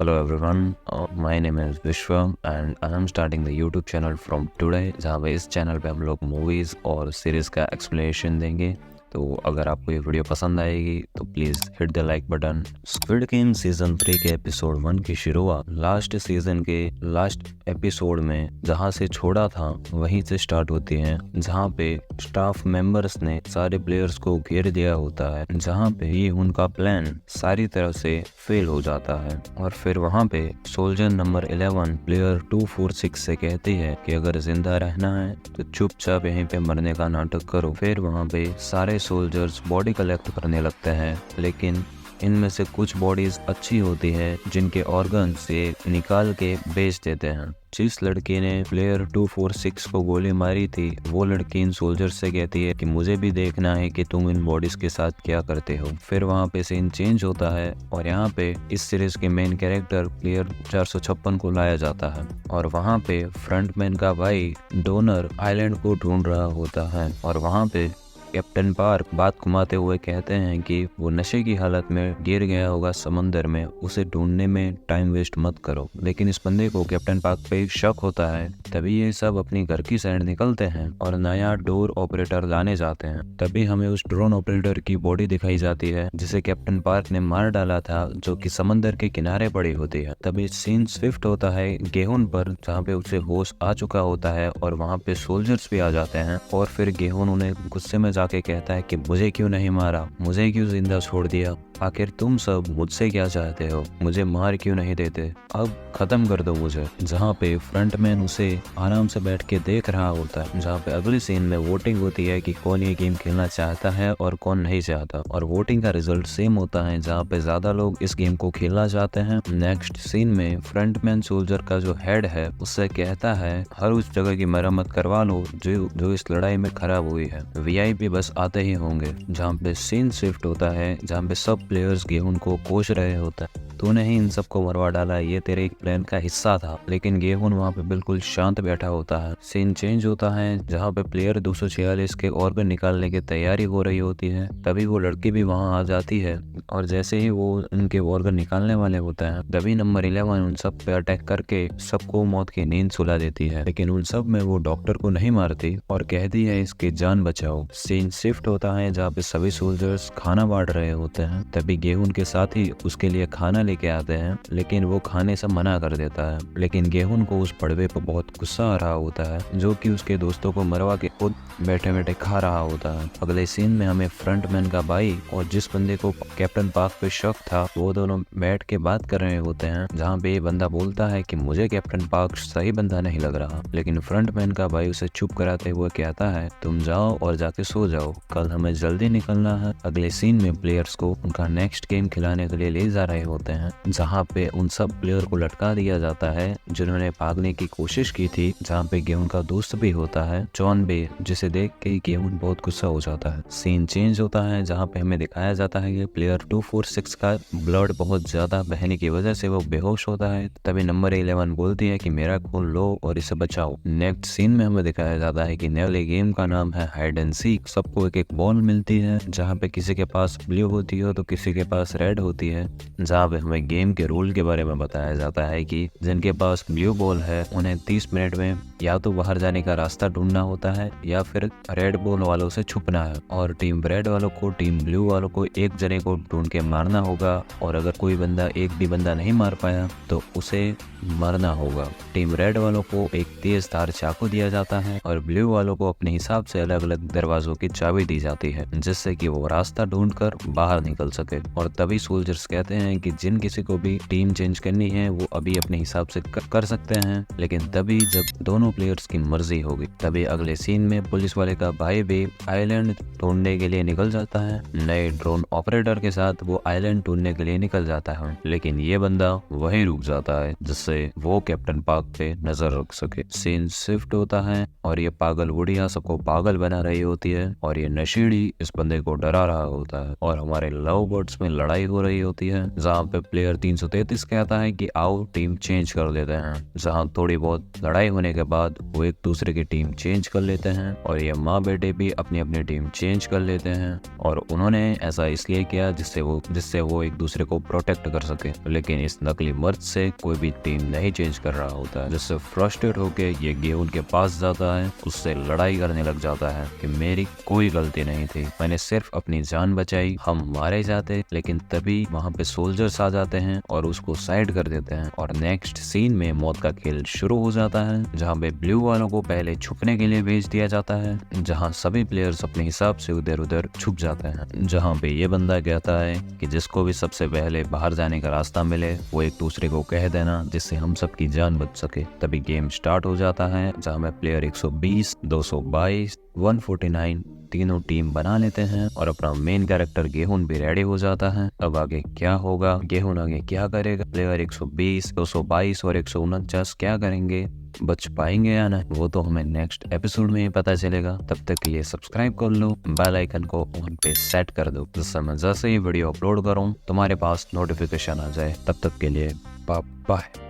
Hello everyone, my name is Vishwa and I am starting the YouTube channel from today जहाँ पे इस channel पे हम लोग मूवीज़ और सीरीज़ का एक्सप्लेनेशन देंगे। तो अगर आपको ये वीडियो पसंद आएगी तो please hit the like button. Squid game season 3 के एपिसोड 1 की शुरुआत लास्ट सीजन के लास्ट एपिसोड में जहाँ से छोड़ा था वहीं से स्टार्ट होती है, जहाँ पे स्टाफ मेंबर्स ने सारे प्लेयर्स को घेर दिया होता है, जहाँ पे ये उनका प्लान सारी तरह से फेल हो जाता है। और फिर वहाँ पे सोल्जर नंबर 11 प्लेयर 246 से कहती है कि अगर जिंदा रहना है तो चुपचाप यहीं पे मरने का नाटक करो। फिर वहाँ पे सारे सोल्जर्स बॉडी कलेक्ट करने लगते हैं, लेकिन इनमें से कुछ बॉडीज अच्छी होती है जिनके ऑर्गन से निकाल के बेच देते हैं। जिस लड़की ने प्लेयर 246 को गोली मारी थी वो लड़की इन सोल्जर से कहती है कि मुझे भी देखना है कि तुम इन बॉडीज के साथ क्या करते हो। फिर वहाँ पे सीन चेंज होता है और यहाँ पे इस सीरीज के मेन कैरेक्टर प्लेयर 456 को लाया जाता है और वहाँ पे फ्रंटमैन का भाई डोनर आइलैंड को ढूंढ रहा होता है। और वहाँ पे कैप्टन पार्क बात घुमाते हुए कहते हैं कि वो नशे की हालत में गिर गया होगा समंदर में, उसे ढूंढने में टाइम वेस्ट मत करो। लेकिन इस बंदे को कैप्टन पार्क पे शक होता है। तभी ये सब अपनी घर की साइड निकलते हैं और नया डोर ऑपरेटर लाने जाते हैं। तभी हमें उस ड्रोन ऑपरेटर की बॉडी दिखाई जाती है जिसे कैप्टन पार्क ने मार डाला था, जो कि समंदर के किनारे पड़ी होती है। तभी सीन स्विफ्ट होता है गेहून पर, जहाँ पे उसे होश आ चुका होता है और वहाँ पे सोल्जर्स भी आ जाते हैं। और फिर गेहून उन्हें गुस्से में जाके कहता है कि मुझे क्यों नहीं मारा, मुझे क्यों जिंदा छोड़ दिया, आखिर तुम सब मुझसे क्या चाहते हो, मुझे मार क्यों नहीं देते, अब खत्म कर दो मुझे। जहाँ पे फ्रंटमैन उसे आराम से बैठ के देख रहा होता है, जहाँ पे अगली सीन में वोटिंग होती है कि कौन ये गेम खेलना चाहता है और कौन नहीं चाहता, और वोटिंग का रिजल्ट सेम होता है जहाँ पे ज्यादा लोग इस गेम को खेलना चाहते हैं। नेक्स्ट सीन में फ्रंटमैन सोल्जर का जो हेड है उससे कहता है हर उस जगह की मरम्मत करवा लो जो इस लड़ाई में खराब हुई है, वीआईपी बस आते ही होंगे। जहाँ पे सीन शिफ्ट होता है जहाँ पे सब प्लेयर्स गेहूं को कोस रहे होते हैं। तूने ही इन सबको मरवा डाला, ये तेरे एक प्लान का हिस्सा था। लेकिन गेहूं वहाँ पे बिल्कुल शांत बैठा होता है। सीन चेंज होता है जहाँ पे प्लेयर 246 के ऑर्गन निकालने की तैयारी हो रही होती है। तभी वो लड़की भी वहाँ आ जाती है और जैसे ही वो उनके ऑर्गन निकालने वाले होते हैं तभी नंबर 11 उन सब पे अटैक करके सबको मौत की नींद सुला देती है। लेकिन उन सब में वो डॉक्टर को नहीं मारती और कहती है इसकी जान बचाओ। सीन शिफ्ट होता है जहाँ पे सभी सोल्जर्स खाना बांट रहे होते हैं। तभी गेहूं के साथ ही उसके लिए खाना लेके आते हैं, लेकिन वो खाने से मना कर देता है। लेकिन गेहूं को उस पड़वे पर बहुत गुस्सा आ रहा होता है जो कि उसके दोस्तों को मरवा के खुद बैठे बैठे खा रहा होता है। अगले सीन में हमें फ्रंटमैन का भाई और जिस बंदे को कैप्टन पार्क पे शक था वो दोनों बैठ के बात कर रहे होते हैं, जहाँ पे ये बंदा बोलता है कि मुझे कैप्टन पार्क सही बंदा नहीं लग रहा। लेकिन फ्रंटमैन का भाई उसे चुप कराते हुए कहता है तुम जाओ और जाके सो जाओ, कल हमें जल्दी निकलना है। अगले सीन में प्लेयर्स को उनका नेक्स्ट गेम खिलाने के लिए ले जा रहे होते हैं, जहाँ पे उन सब प्लेयर को लटका दिया जाता है जिन्होंने भागने की कोशिश की थी। जहाँ पे गेहूं का दोस्त भी होता है जॉन बे, जिसे देख के गेहूं बहुत गुस्सा हो जाता है। सीन चेंज होता है जहाँ पे हमें दिखाया जाता है कि प्लेयर 246 का ब्लड बहुत ज्यादा बहने की वजह से वो बेहोश होता है। तभी नंबर 11 बोलती है कि मेरा खून लो और इसे बचाओ। नेक्स्ट सीन में हमें दिखाया जाता है कि नए गेम का नाम है हाइड एंड सीक। सबको एक एक बॉल मिलती है, जहाँ पे किसी के पास ब्लू होती है तो किसी के पास रेड होती है। जहाँ पे हमें गेम के रूल के बारे में बताया जाता है कि जिनके पास ब्लू बॉल है उन्हें 30 मिनट में या तो बाहर जाने का रास्ता ढूंढना होता है या फिर रेड बॉल वालों से छुपना है, और टीम रेड वालों को टीम ब्लू वालों को एक जने को ढूंढ के मारना होगा। और अगर कोई बंदा एक भी बंदा नहीं मार पाया तो उसे मरना होगा। टीम रेड वालों को एक तेज धार चाकू दिया जाता है और ब्लू वालों को अपने हिसाब से अलग अलग दरवाजों की चाबी दी जाती है, जिससे कि वो रास्ता ढूंढकर बाहर निकल सके। और तभी सोल्जर्स कहते हैं कि जिन किसी को भी टीम चेंज करनी है वो अभी अपने हिसाब से कर सकते हैं, लेकिन तभी जब दोनों प्लेयर्स की मर्जी होगी। तभी अगले सीन में पुलिस वाले का भाई भी आइलैंड ढूंढने के लिए निकल जाता है। नए ड्रोन ऑपरेटर के साथ वो आइलैंड ढूंढने के लिए निकल जाता है, लेकिन ये बंदा वहीं रुक जाता है जिससे वो कैप्टन पार्क पे नजर रख सके। सीन शिफ्ट होता है और ये पागल बुढ़िया सबको पागल बना रही होती है और ये नशेड़ी इस बंदे को डरा रहा होता है। और हमारे लव बर्ड्स में लड़ाई हो रही होती है, जहाँ पे प्लेयर 333 कहता है कि आओ टीम चेंज कर देते हैं। जहाँ थोड़ी बहुत लड़ाई होने के बाद बाद वो एक दूसरे की टीम चेंज कर लेते हैं और ये माँ बेटे भी अपनी अपनी टीम चेंज कर लेते हैं। और उन्होंने ऐसा इसलिए किया जिससे वो एक दूसरे को प्रोटेक्ट कर सके। लेकिन इस नकली मर्द से कोई भी टीम नहीं चेंज कर रहा होता है, जिससे फ्रस्ट्रेट होके ये गेहून के पास जाता है, उससे लड़ाई करने लग जाता है कि मेरी कोई गलती नहीं थी, मैंने सिर्फ अपनी जान बचाई, हम मारे जाते। लेकिन तभी वहाँ पे सोल्जर्स आ जाते हैं और उसको साइड कर देते हैं। और नेक्स्ट सीन में मौत का खेल शुरू हो जाता है, जहाँ पे ब्लू वालों को पहले छुपने के लिए भेज दिया जाता है, जहाँ सभी प्लेयर्स अपने हिसाब से उधर उधर छुप जाते हैं। जहाँ पे ये बंदा कहता है कि जिसको भी सबसे पहले बाहर जाने का रास्ता मिले वो एक दूसरे को कह देना, जिससे हम सबकी जान बच सके। तभी गेम स्टार्ट हो जाता है, जहाँ में प्लेयर 120, 222, 149 तीनों टीम बना लेते हैं और अपना मेन कैरेक्टर गेहून भी रेडी हो जाता है। अब आगे क्या होगा, गेहून आगे क्या करेगा, प्लेयर 120, 222 और 149 क्या करेंगे, बच पाएंगे या नहीं, वो तो हमें नेक्स्ट एपिसोड में ही पता चलेगा। तब तक के लिए सब्सक्राइब कर लो, बेल आइकन को ऑन पे सेट कर दो, जिससे मैं जैसे ही वीडियो अपलोड करूँ तुम्हारे पास नोटिफिकेशन आ जाए। तब तक के लिए बाय बाय।